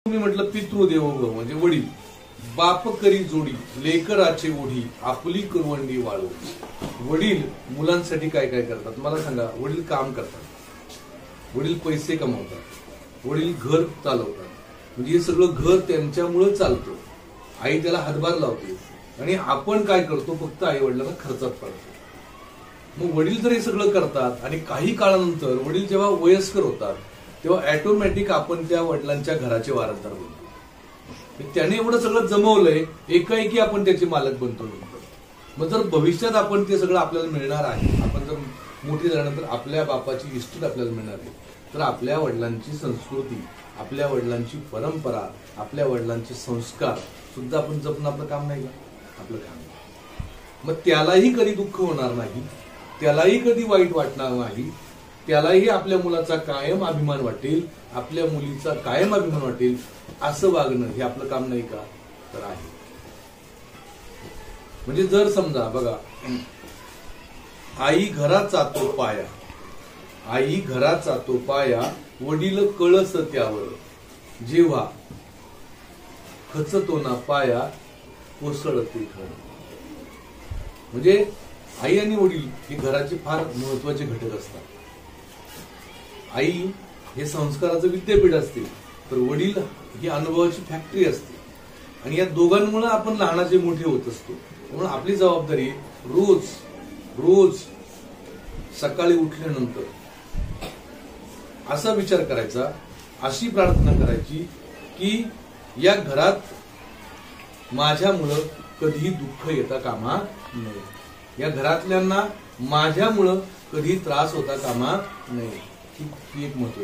तुम्ही म्हटलं पितृदेवो भव म्हणजे वडील. बाप करी जोडी लेकराचे ओढी आपली करवंडी वाळू. वडील मुलांसाठी काय काय करतात मला सांगा. वडील काम करतात, वडील पैसे कमवतात, वडील घर चालवतात. म्हणजे हे सगळं घर त्यांच्यामुळे चालतं. आई त्याला हातभार लावते आणि आपण काय करतो, फक्त आई वडिलांना खर्चात पडतो. मग वडील जर हे सगळं करतात आणि काही काळानंतर वडील जेव्हा वयस्कर होतात तेव्हा ऑटोमॅटिक आपण त्या वडिलांच्या घराचे वारसदार बनतो. त्याने एवढं सगळं जमवलंय, एकाएकी आपण त्याचे मालक बनतो. मग जर भविष्यात आपण ते सगळं आपल्याला मिळणार आहे, आपण जर मोठी झाल्यानंतर आपल्या बापाची इस्टेट आपल्याला मिळणार आहे, तर आपल्या वडिलांची संस्कृती, आपल्या वडिलांची परंपरा, आपल्या वडिलांचे संस्कार सुद्धा आपण जपणं आपलं काम नाही का? आपलं काम आहे. मग त्यालाही कधी दुःख होणार नाही, त्यालाही कधी वाईट वाटणार नाही, त्यालाही आपल्या मुलाचा कायम अभिमान वाटेल, आपल्या मुलीचा कायम अभिमान वाटेल असं वागणं हे आपलं काम नाही का? तर आहे. म्हणजे जर समजा बघा, आई घरात जातो पाया, आई घरात जातो पाया, वडील कळस त्यावर, जेव्हा खचतो ना पाया कोसळते घर. म्हणजे आई आणि वडील हे घराचे फार महत्वाचे घटक असतात. आई हे संस्काराचं विद्यापीठ असते, तर वडील ही अनुभवाची फॅक्टरी असते. आणि या दोघांमुळे आपण लहानाचे मोठे होत असतो. म्हणून आपली जबाबदारी रोज रोज सकाळी उठल्यानंतर असा विचार करायचा, अशी प्रार्थना करायची की या घरात माझ्यामुळं कधीही दुःख येता कामा नये, या घरातल्यांना माझ्यामुळं कधी त्रास होता कामा नये. ही एक महत्व.